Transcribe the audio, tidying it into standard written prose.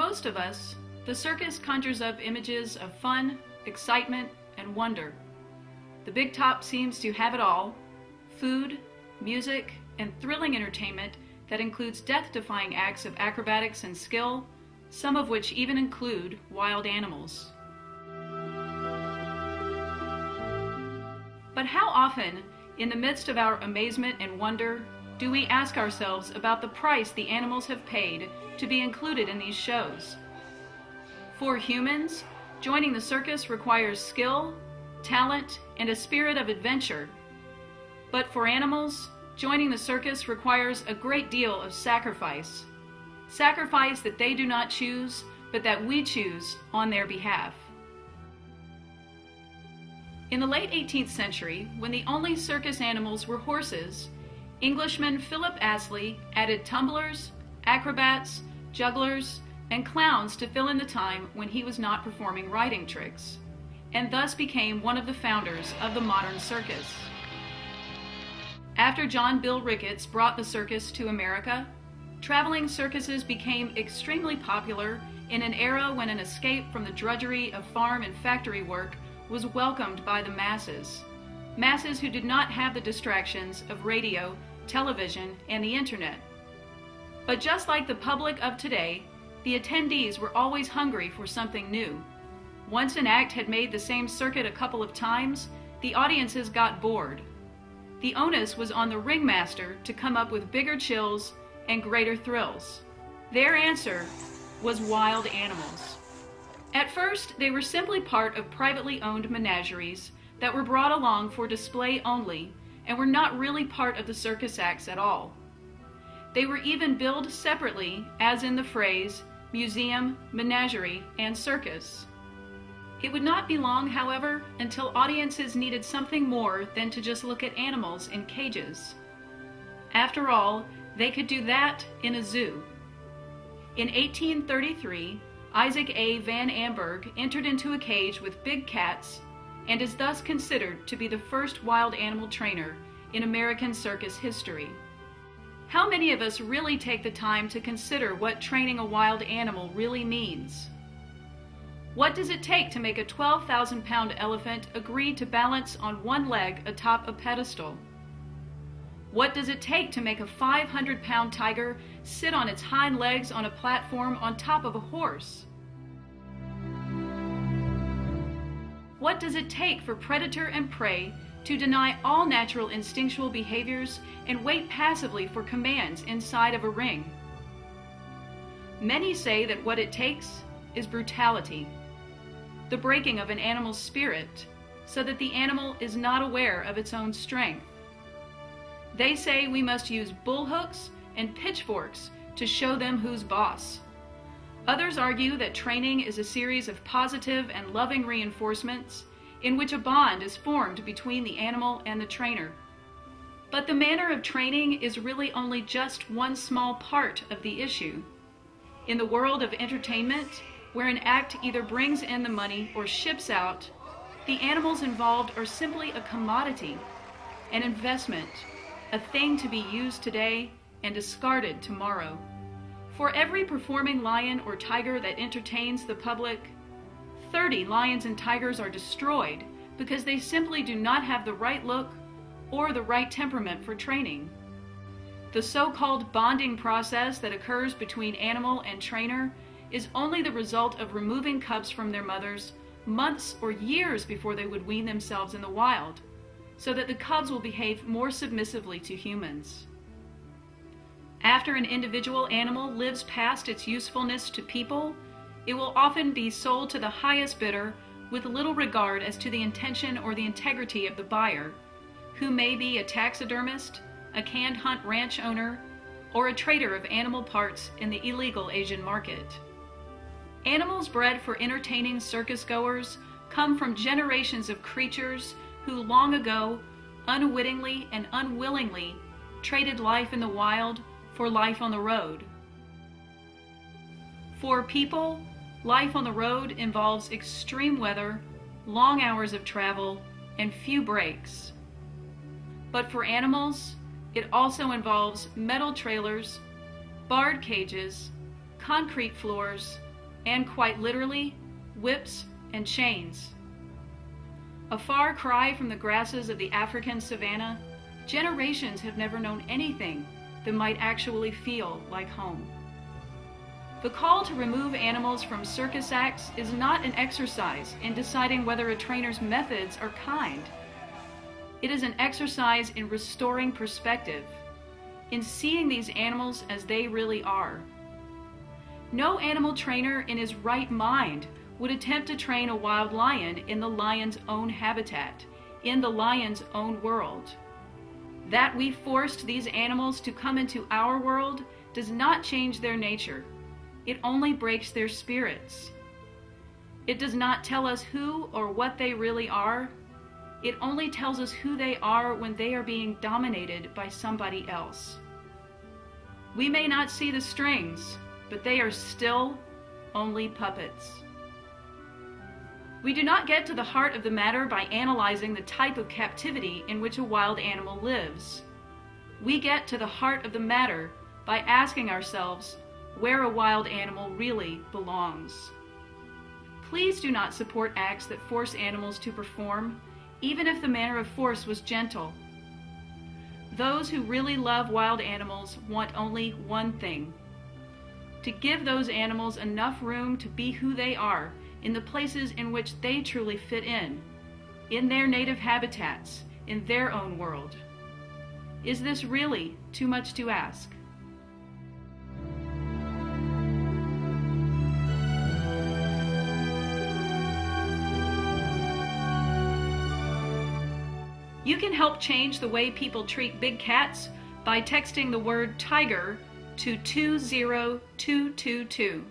most of us, the circus conjures up images of fun, excitement, and wonder. The big top seems to have it all: food, music, and thrilling entertainment that includes death-defying acts of acrobatics and skill, some of which even include wild animals. But how often, in the midst of our amazement and wonder, do we ask ourselves about the price the animals have paid to be included in these shows? For humans, joining the circus requires skill, talent, and a spirit of adventure. But for animals, joining the circus requires a great deal of sacrifice. Sacrifice that they do not choose, but that we choose on their behalf. In the late 18th century, when the only circus animals were horses, Englishman Philip Astley added tumblers, acrobats, jugglers, and clowns to fill in the time when he was not performing riding tricks, and thus became one of the founders of the modern circus. After John Bill Ricketts brought the circus to America, traveling circuses became extremely popular in an era when an escape from the drudgery of farm and factory work was welcomed by the masses. Masses who did not have the distractions of radio, television, and the internet. But just like the public of today, the attendees were always hungry for something new. Once an act had made the same circuit a couple of times, the audiences got bored. The onus was on the ringmaster to come up with bigger chills and greater thrills. Their answer was wild animals. At first, they were simply part of privately owned menageries that were brought along for display only and were not really part of the circus acts at all. They were even billed separately, as in the phrase museum, menagerie, and circus. It would not be long, however, until audiences needed something more than to just look at animals in cages. After all, they could do that in a zoo. In 1833, Isaac A. Van Amberg entered into a cage with big cats and is thus considered to be the first wild animal trainer in American circus history. How many of us really take the time to consider what training a wild animal really means? What does it take to make a 12,000-pound elephant agree to balance on one leg atop a pedestal? What does it take to make a 500-pound tiger sit on its hind legs on a platform on top of a horse? What does it take for predator and prey to deny all natural instinctual behaviors and wait passively for commands inside of a ring? Many say that what it takes is brutality, the breaking of an animal's spirit so that the animal is not aware of its own strength. They say we must use bullhooks and pitchforks to show them who's boss. Others argue that training is a series of positive and loving reinforcements in which a bond is formed between the animal and the trainer. But the manner of training is really only just one small part of the issue. In the world of entertainment, where an act either brings in the money or ships out, the animals involved are simply a commodity, an investment, a thing to be used today and discarded tomorrow. For every performing lion or tiger that entertains the public, 30 lions and tigers are destroyed because they simply do not have the right look or the right temperament for training. The so-called bonding process that occurs between animal and trainer is only the result of removing cubs from their mothers months or years before they would wean themselves in the wild, so that the cubs will behave more submissively to humans. After an individual animal lives past its usefulness to people, it will often be sold to the highest bidder with little regard as to the intention or the integrity of the buyer, who may be a taxidermist, a canned hunt ranch owner, or a trader of animal parts in the illegal Asian market. Animals bred for entertaining circus goers come from generations of creatures who long ago, unwittingly and unwillingly, traded life in the wild for life on the road. For people, life on the road involves extreme weather, long hours of travel, and few breaks. But for animals, it also involves metal trailers, barred cages, concrete floors, and quite literally, whips and chains. A far cry from the grasses of the African savanna, generations have never known anything that might actually feel like home. The call to remove animals from circus acts is not an exercise in deciding whether a trainer's methods are kind. It is an exercise in restoring perspective, in seeing these animals as they really are. No animal trainer in his right mind would attempt to train a wild lion in the lion's own habitat, in the lion's own world. That we forced these animals to come into our world does not change their nature. It only breaks their spirits. It does not tell us who or what they really are. It only tells us who they are when they are being dominated by somebody else. We may not see the strings, but they are still only puppets. We do not get to the heart of the matter by analyzing the type of captivity in which a wild animal lives. We get to the heart of the matter by asking ourselves where a wild animal really belongs. Please do not support acts that force animals to perform, even if the manner of force was gentle. Those who really love wild animals want only one thing: to give those animals enough room to be who they are in the places in which they truly fit in their native habitats, in their own world. Is this really too much to ask? You can help change the way people treat big cats by texting the word tiger to 20222.